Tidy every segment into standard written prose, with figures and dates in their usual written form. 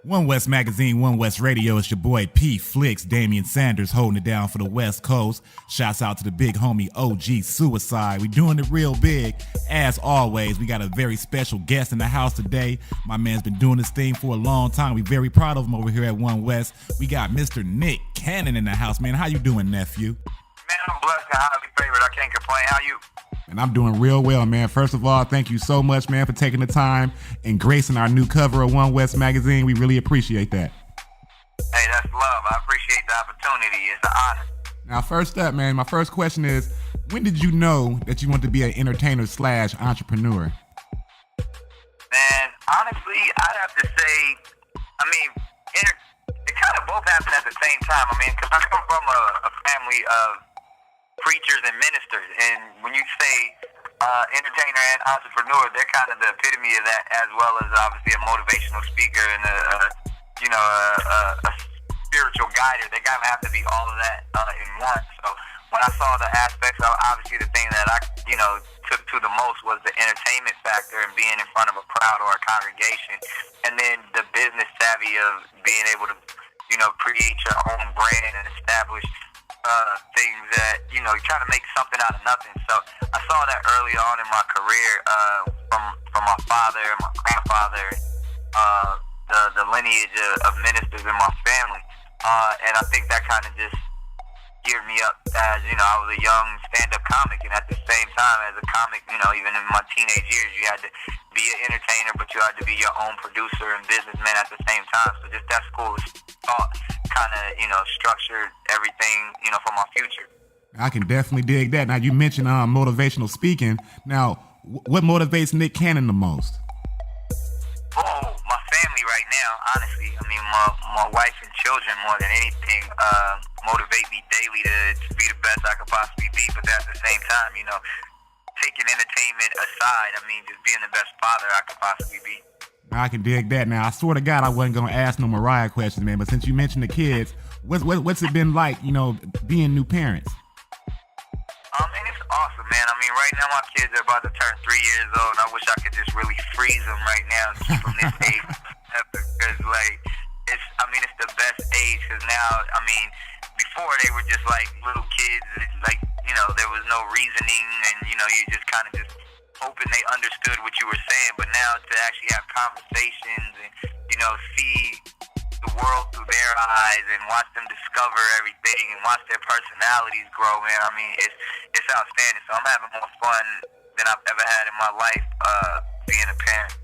OneWest Magazine, OneWest Radio. It's your boy P Flicks, Damian Sanders, holding it down for the West Coast. Shouts out to the big homie OG Suicide. We doing it real big. As always, we got a very special guest in the house today. My man's been doing this thing for a long time. We very proud of him over here at OneWest. We got Mr. Nick Cannon in the house, man. How you doing, nephew? Man, I'm blessed and highly favored. I can't complain. How you? And I'm doing real well, man. First of all, thank you so much, man, for taking the time and gracing our new cover of OneWest Magazine. We really appreciate that. Hey, that's love. I appreciate the opportunity. It's an honor. Now, first up, man, my first question is, when did you know that you want to be an entertainer / entrepreneur? Man, honestly, I'd have to say, it kind of both happened at the same time. Because I come from a family of preachers and ministers, and when you say entertainer and entrepreneur, they're kind of the epitome of that, as well as obviously a motivational speaker and a spiritual guider. They kind of have to be all of that in one. So when I saw the aspects of, obviously the thing that I took to the most was the entertainment factor and being in front of a crowd or a congregation, and then the business savvy of being able to create your own brand and establish things that, you're trying to make something out of nothing. So I saw that early on in my career from my father and my grandfather, the lineage of ministers in my family. And I think that kind of just geared me up as, I was a young stand-up comic, and at the same time as a comic, even in my teenage years, you had to be an entertainer, but you had to be your own producer and businessman at the same time. So just that school of thought kind of, structured everything, for my future. I can definitely dig that. Now, you mentioned motivational speaking. Now, what motivates Nick Cannon the most? Oh, my family right now, honestly. My wife and children more than anything motivate me daily to be the best I could possibly be, but at the same time, taking entertainment aside, just being the best father I could possibly be. I can dig that. Now, I swear to God, I wasn't going to ask no Mariah questions, man, but since you mentioned the kids, what's it been like, being new parents? It's awesome, man. Right now my kids are about to turn 3 years old, and I wish I could just really freeze them right now and keep them this age. Because, it's the best age, because now, before they were just like little kids, there was no reasoning, and, you just kind of just hoping they understood what you were saying. But now to actually have conversations and, see the world through their eyes and watch them discover everything and watch their personalities grow, man, it's outstanding. So I'm having more fun than I've ever had in my life being a parent.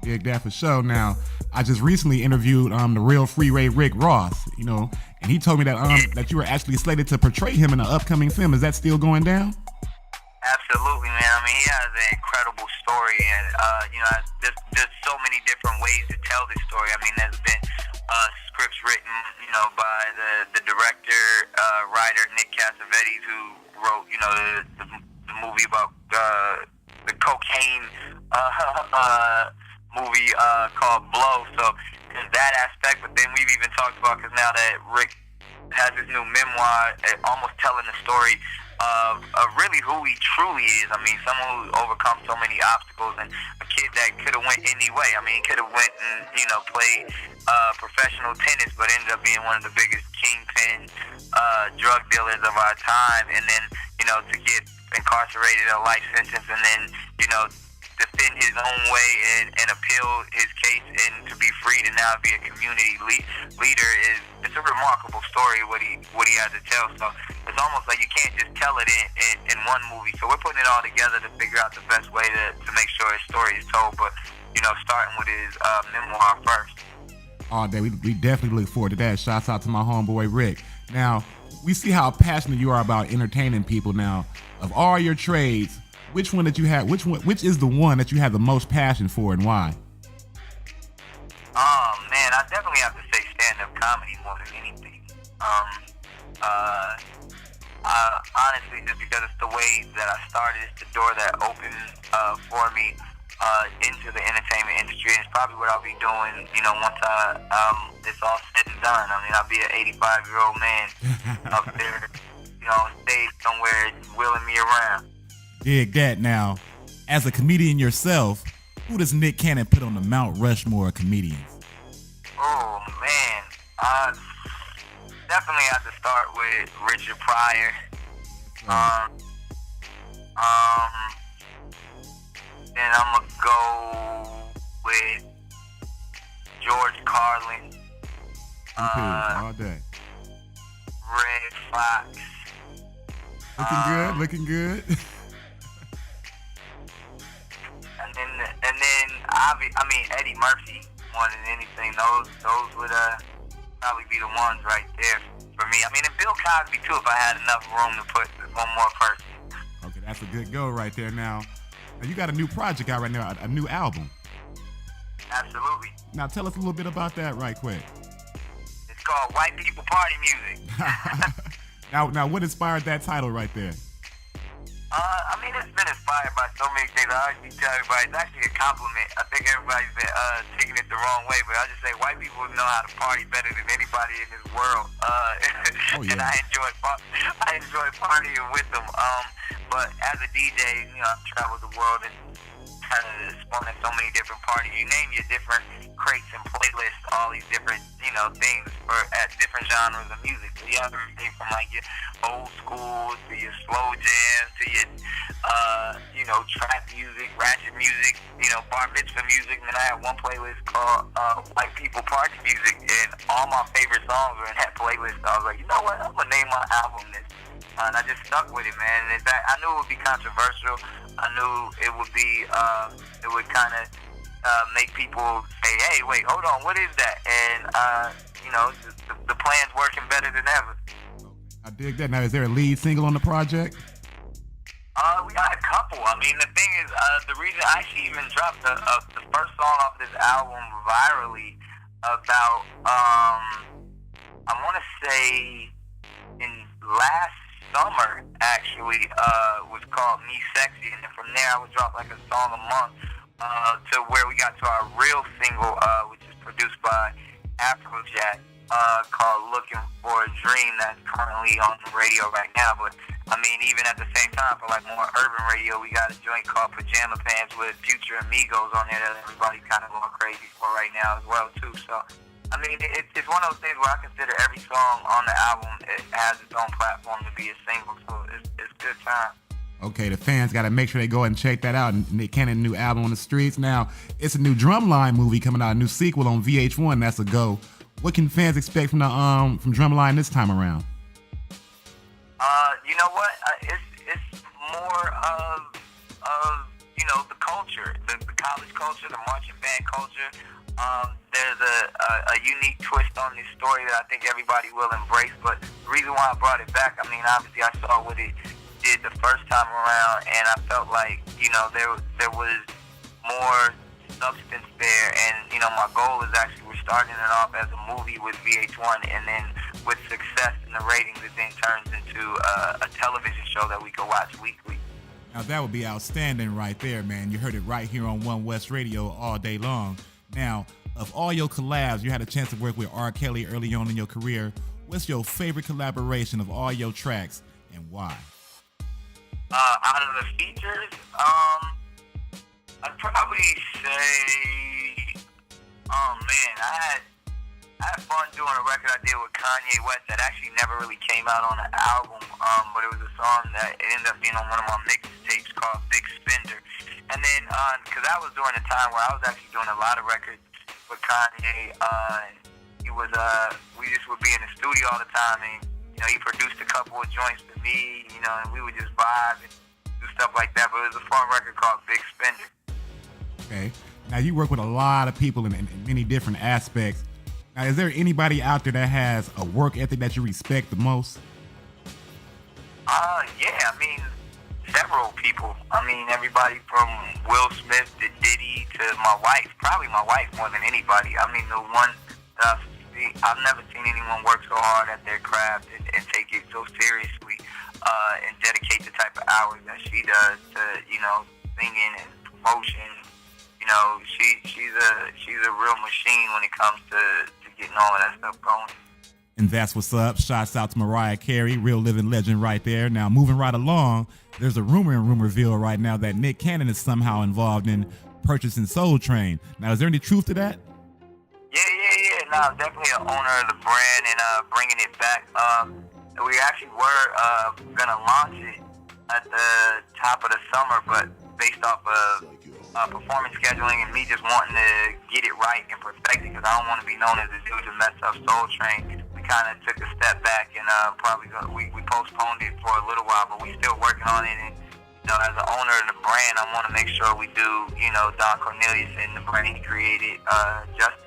Dig that for sure. Now, I just recently interviewed the real Free Ray Rick Ross, and he told me that you were actually slated to portray him in an upcoming film. Is that still going down? Absolutely, man. He has an incredible story, and there's so many different ways to tell this story. There's been scripts written, by the director, writer Nick Cassavetes, who wrote, the movie about the cocaine movie called Blow. So there's that aspect, but then we've even talked about, because now that Rick has his new memoir, almost telling the story of really who he truly is. Someone who overcomes so many obstacles, and a kid that could have went any way. He could have went and, played professional tennis, but ended up being one of the biggest kingpin drug dealers of our time, and then, to get incarcerated, a life sentence, and then, defend his own way and appeal his case, and to be free to now be a community leader it's a remarkable story what he has to tell. So it's almost like you can't just tell it in one movie. So we're putting it all together to figure out the best way to make sure his story is told. But starting with his memoir first. Oh, we definitely look forward to that. Shouts out to my homeboy Rick. Now, we see how passionate you are about entertaining people. Now, of all your trades, which is the one that you have the most passion for, and why? Oh man, I definitely have to say stand-up comedy more than anything. Honestly, just because it's the way that I started, it's the door that opened for me into the entertainment industry, and it's probably what I'll be doing, once it's all said and done. I'll be an 85-year-old man up there, on stage somewhere, wheeling me around. Dig that. Now, as a comedian yourself, who does Nick Cannon put on the Mount Rushmore of comedians? Oh man, definitely have to start with Richard Pryor. Um, um, then I'm gonna go with George Carlin. All day. Red Fox. Looking good. and then I mean Eddie Murphy more than anything. Those would probably be the ones right there for me. I mean, and Bill Cosby too, if I had enough room to put one more person. Okay, that's a good go right there. Now you got a new project out right now, a new album. Absolutely. Now tell us a little bit about that right quick. It's called White People Party Music. Now, what inspired that title right there? I mean, it's been inspired by so many things. I always tell everybody, it's actually a compliment. I think everybody's been taking it the wrong way, but I just say white people know how to party better than anybody in this world. And I enjoy partying with them. But as a DJ, you know, I've traveled the world and kind of spun at so many different parties. You name your different crates and playlists, all these different, you know, things at different genres of music. So you have everything from like your old school to your slow jam to your, you know, trap music, ratchet music, you know, bar mitzvah music. And then I have one playlist called White People Party Music, and all my favorite songs are in that playlist. I was like, you know what, I'm gonna name my album this. And I just stuck with it, man. And in fact, I knew it would be controversial. I knew it would be, it would kind of make people say, hey, wait, hold on, what is that? And, you know, the plan's working better than ever. I dig that. Now, is there a lead single on the project? We got a couple. I mean, the thing is, the reason I actually even dropped the first song off this album virally about, I want to say in last summer, actually, was called Me Sexy, and then from there I would drop like a song a month to where we got to our real single, which is produced by Afrojack, called Looking for a Dream, that's currently on the radio right now. But I mean, even at the same time, for like more urban radio, we got a joint called Pajama Pants with Future Amigos on there that everybody's kind of going crazy for right now as well too. So I mean, it's one of those things where I consider every song on the album, it has its own platform to be a single, so it's good time. Okay, the fans got to make sure they go and check that out. And Nick Cannon, new album on the streets. Now, it's a new Drumline movie coming out, a new sequel on VH1. That's a go. What can fans expect from the from Drumline this time around? You know what? It's more of you know, the culture, the college culture, the marching band culture. There's a unique twist on this story that I think everybody will embrace. But the reason why I brought it back, I mean, obviously I saw what it did the first time around, and I felt like, you know, there was more substance there. And, you know, my goal is actually we're starting it off as a movie with VH1, and then with success in the ratings, it then turns into a television show that we can watch weekly. Now, that would be outstanding right there, man. You heard it right here on OneWest Radio all day long. Now, of all your collabs, you had a chance to work with R. Kelly early on in your career. What's your favorite collaboration of all your tracks, and why? Out of the features, I'd probably say, oh man, I had fun doing a record I did with Kanye West that actually never really came out on an album, but it was a song that ended up being on one of my mixtapes called Big Spender. And then, because I was during a time where I was actually doing a lot of records with Kanye, he was, we just would be in the studio all the time, and, you know, he produced a couple of joints to me, you know, and we would just vibe and do stuff like that, but it was a fun record called Big Spender. Okay. Now, you work with a lot of people in many different aspects. Now, is there anybody out there that has a work ethic that you respect the most? Yeah, I mean, several people. I mean, everybody from Will Smith to Diddy to my wife, probably my wife more than anybody. I mean, the one that I've never seen anyone work so hard at their craft and take it so seriously and dedicate the type of hours that she does to, you know, singing and promotion. You know, she's a real machine when it comes to getting all of that stuff going. And that's what's up. Shouts out to Mariah Carey, real living legend right there. Now, moving right along, there's a rumor in Rumorville right now that Nick Cannon is somehow involved in purchasing Soul Train. Now, is there any truth to that? Yeah. Yeah. No, I'm definitely an owner of the brand and bringing it back. We actually were gonna launch it at the top of the summer, but based off of performance scheduling and me just wanting to get it right and perfect it, because I don't want to be known as the dude to mess up Soul Train. We kind of took a step back and we postponed it for a little while, but we still working on it. And as an owner of the brand, I want to make sure we do Don Cornelius and the brand he created justice.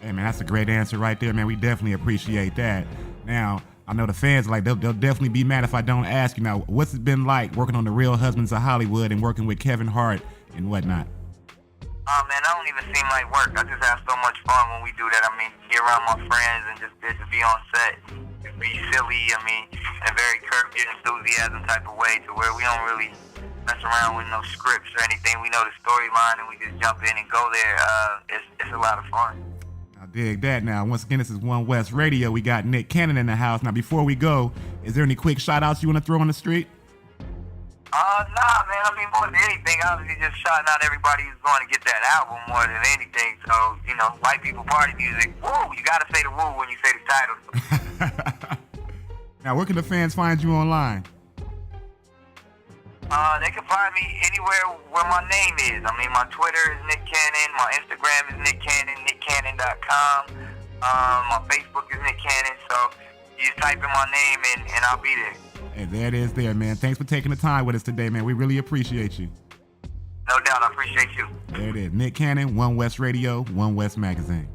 Hey man, that's a great answer right there, man. We definitely appreciate that. Now, I know the fans they'll definitely be mad if I don't ask you. Now, what's it been like working on The Real Husbands of Hollywood and working with Kevin Hart and whatnot? Oh man, that don't even seem like work. I just have so much fun when we do that. I mean, get around my friends and just be on set, be silly. I mean, in a very Curb Your Enthusiasm type of way, to where we don't really mess around with no scripts or anything. We know the storyline and we just jump in and go there. It's a lot of fun. I dig that. Now, once again, this is OneWest Radio. We got Nick Cannon in the house. Now, before we go, is there any quick shout-outs you want to throw on the street? Nah, man. I mean, more than anything, obviously just shouting out everybody who's going to get that album more than anything. So, white people party music, woo, you got to say the woo when you say the title. Now, where can the fans find you online? They can find me anywhere where my name is. I mean, my Twitter is Nick Cannon. My Instagram is Nick Cannon, nickcannon.com. My Facebook is Nick Cannon. So you just type in my name and I'll be there. Hey, there it is there, man. Thanks for taking the time with us today, man. We really appreciate you. No doubt. I appreciate you. There it is. Nick Cannon, OneWest Radio, OneWest Magazine.